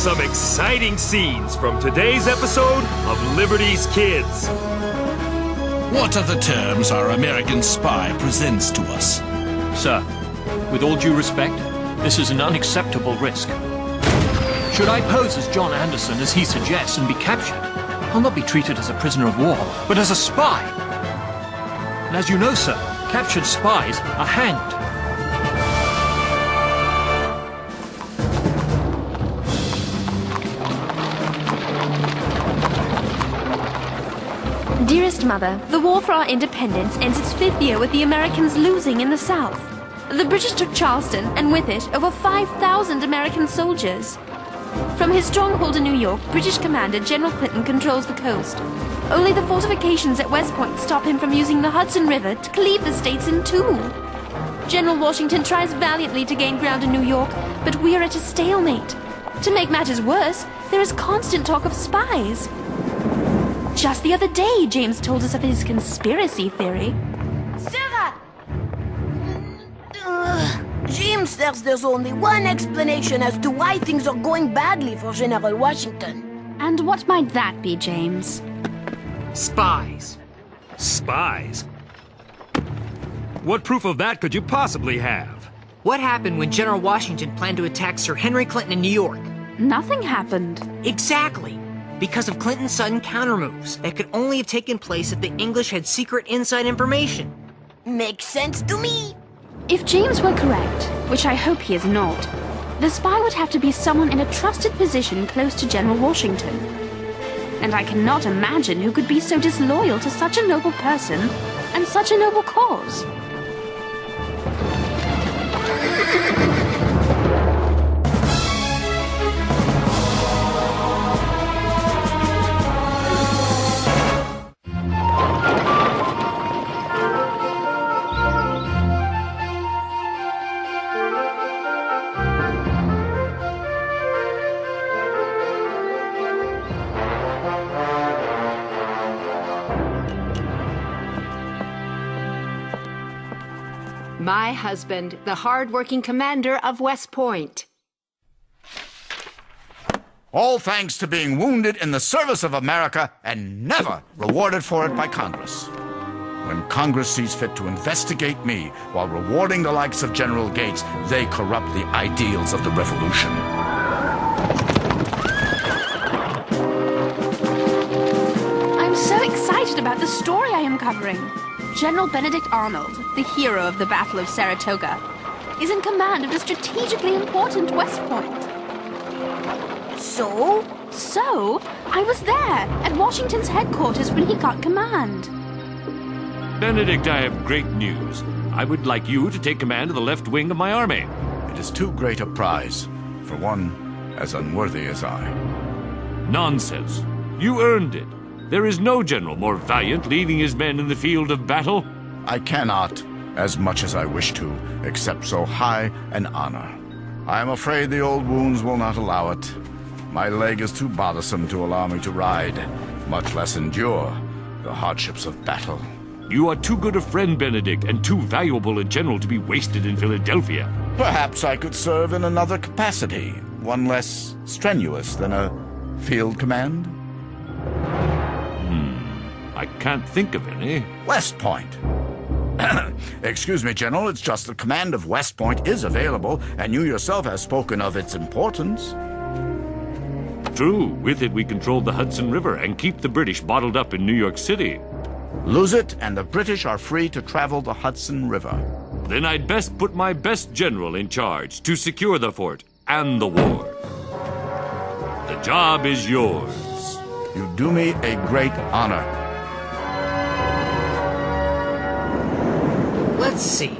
some exciting scenes from today's episode of Liberty's Kids. What are the terms our American spy presents to us? Sir, with all due respect, this is an unacceptable risk. Should I pose as John Anderson as he suggests and be captured, I'll not be treated as a prisoner of war, but as a spy. And as you know, sir, captured spies are hanged. Dearest Mother, the war for our independence ends its 5th year with the Americans losing in the South. The British took Charleston, and with it, over 5,000 American soldiers. From his stronghold in New York, British Commander General Clinton controls the coast. Only the fortifications at West Point stop him from using the Hudson River to cleave the states in two. General Washington tries valiantly to gain ground in New York, but we are at a stalemate. To make matters worse, there is constant talk of spies. Just the other day, James told us of his conspiracy theory. Sarah! James says there's only one explanation as to why things are going badly for General Washington. And what might that be, James? Spies. Spies? What proof of that could you possibly have? What happened when General Washington planned to attack Sir Henry Clinton in New York? Nothing happened. Exactly. Because of Clinton's sudden countermoves that could only have taken place if the English had secret inside information. Makes sense to me. If James were correct, which I hope he is not, the spy would have to be someone in a trusted position close to General Washington. And I cannot imagine who could be so disloyal to such a noble person and such a noble cause. My husband, the hard-working commander of West Point. All thanks to being wounded in the service of America and never rewarded for it by Congress. When Congress sees fit to investigate me while rewarding the likes of General Gates, they corrupt the ideals of the Revolution. I'm so excited about the story I am covering. General Benedict Arnold, the hero of the Battle of Saratoga, is in command of the strategically important West Point. So? So, I was there, at Washington's headquarters when he got command. Benedict, I have great news. I would like you to take command of the left wing of my army. It is too great a prize for one as unworthy as I. Nonsense. You earned it. There is no general more valiant leading his men in the field of battle. I cannot, as much as I wish to, accept so high an honor. I am afraid the old wounds will not allow it. My leg is too bothersome to allow me to ride, much less endure the hardships of battle. You are too good a friend, Benedict, and too valuable a general to be wasted in Philadelphia. Perhaps I could serve in another capacity, one less strenuous than a field command. I can't think of any. West Point. Excuse me, General, it's just the command of West Point is available, and you yourself have spoken of its importance. True. With it, we control the Hudson River and keep the British bottled up in New York City. Lose it, and the British are free to travel the Hudson River. Then I'd best put my best general in charge to secure the fort and the war. The job is yours. You do me a great honor. Let's see.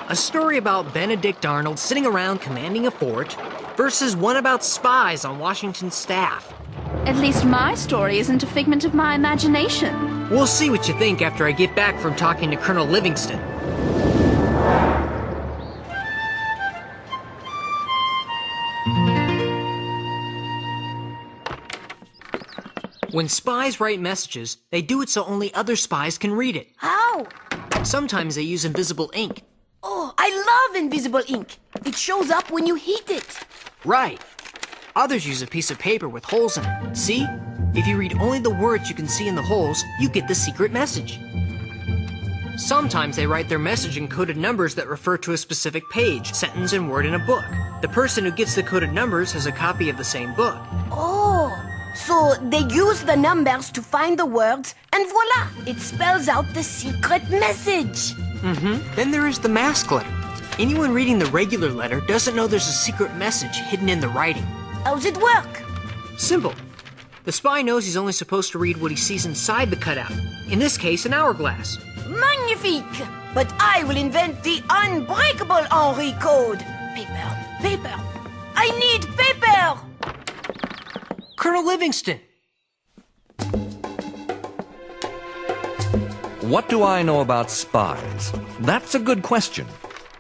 A story about Benedict Arnold sitting around commanding a fort versus one about spies on Washington's staff. At least my story isn't a figment of my imagination. We'll see what you think after I get back from talking to Colonel Livingston. When spies write messages, they do it so only other spies can read it. How? Sometimes they use invisible ink. Oh, I love invisible ink. It shows up when you heat it. Right. Others use a piece of paper with holes in it. See? If you read only the words you can see in the holes, you get the secret message. Sometimes they write their message in coded numbers that refer to a specific page, sentence, and word in a book. The person who gets the coded numbers has a copy of the same book. Oh, so they use the numbers to find the words, and voila! It spells out the secret message. Then there is the mask letter. Anyone reading the regular letter doesn't know there's a secret message hidden in the writing. How's it work? Simple. The spy knows he's only supposed to read what he sees inside the cutout. In this case, an hourglass. Magnifique! But I will invent the unbreakable Henri code. Paper, paper. I need paper! Colonel Livingston! What do I know about spies? That's a good question.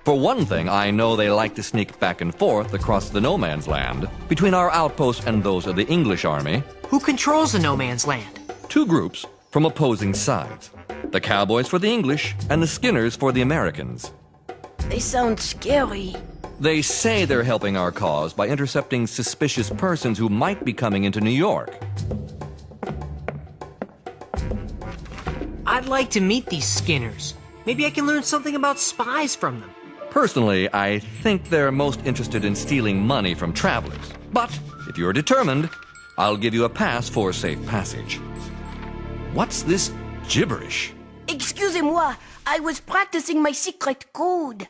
For one thing, I know they like to sneak back and forth across the no man's land between our outposts and those of the English army. Who controls the no man's land? Two groups from opposing sides. The cowboys for the English and the Skinners for the Americans. They sound scary. They say they're helping our cause by intercepting suspicious persons who might be coming into New York. I'd like to meet these Skinners. Maybe I can learn something about spies from them. Personally, I think they're most interested in stealing money from travelers. But if you're determined, I'll give you a pass for safe passage. What's this gibberish? Excusez-moi, I was practicing my secret code.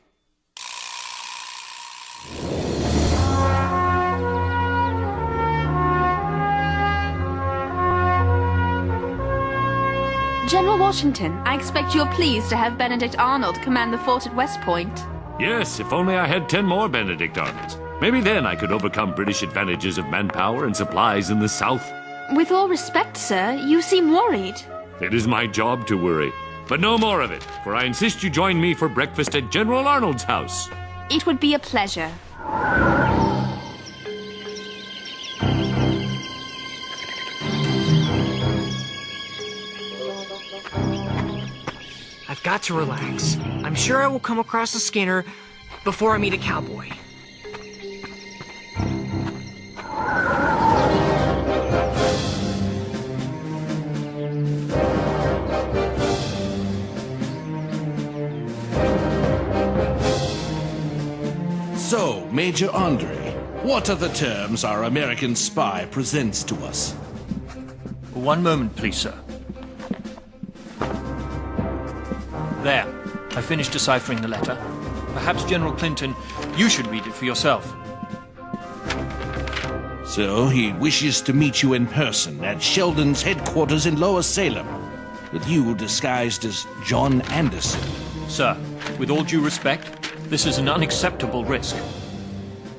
General Washington, I expect you're pleased to have Benedict Arnold command the fort at West Point. Yes, if only I had 10 more Benedict Arnolds. Maybe then I could overcome British advantages of manpower and supplies in the South. With all respect, sir, you seem worried. It is my job to worry. But no more of it, for I insist you join me for breakfast at General Arnold's house. It would be a pleasure. I've got to relax. I'm sure I will come across a Skinner before I meet a cowboy. So, Major Andre, what are the terms our American spy presents to us? One moment, please, sir. There. I finished deciphering the letter. Perhaps, General Clinton, you should read it for yourself. So, he wishes to meet you in person at Sheldon's headquarters in Lower Salem, with you disguised as John Anderson. Sir, with all due respect, this is an unacceptable risk.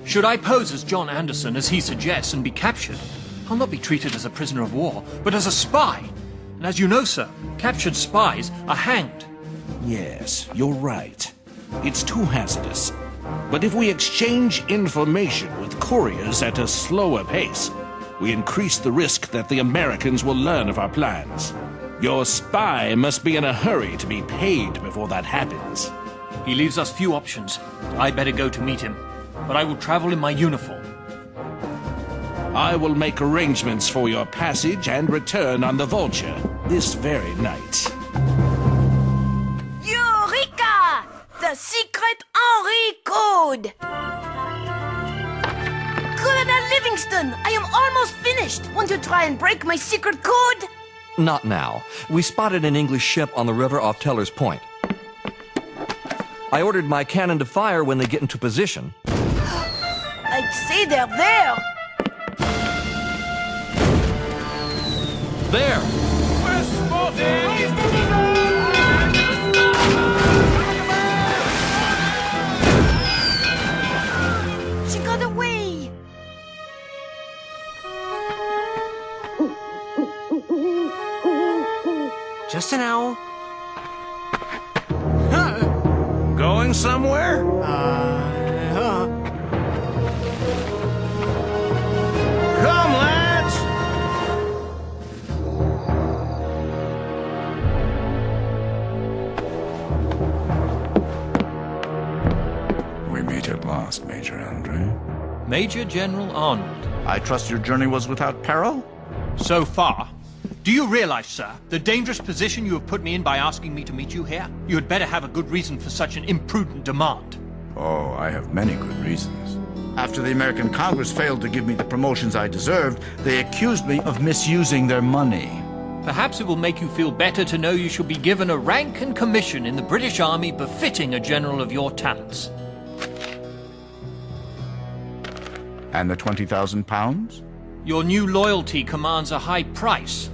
Should I pose as John Anderson, as he suggests, and be captured, I'll not be treated as a prisoner of war, but as a spy. And as you know, sir, captured spies are hanged. Yes, you're right. It's too hazardous. But if we exchange information with couriers at a slower pace, we increase the risk that the Americans will learn of our plans. Your spy must be in a hurry to be paid before that happens. He leaves us few options. I'd better go to meet him. But I will travel in my uniform. I will make arrangements for your passage and return on the Vulture this very night. Eureka! The secret Henri code! Colonel Livingston, I am almost finished. Want to try and break my secret code? Not now. We spotted an English ship on the river off Teller's Point. I ordered my cannon to fire when they get into position. I'd say they're there. There! She got away. Just an owl. Going somewhere? Come, lads! We meet at last, Major Andre. Major General Arnold. I trust your journey was without peril? So far. Do you realize, sir, the dangerous position you have put me in by asking me to meet you here? You had better have a good reason for such an imprudent demand. Oh, I have many good reasons. After the American Congress failed to give me the promotions I deserved, they accused me of misusing their money. Perhaps it will make you feel better to know you shall be given a rank and commission in the British Army befitting a general of your talents. And the 20,000 pounds? Your new loyalty commands a high price,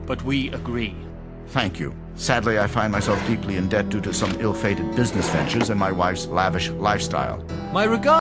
but we agree. Thank you. Sadly, I find myself deeply in debt due to some ill-fated business ventures and my wife's lavish lifestyle. My regards.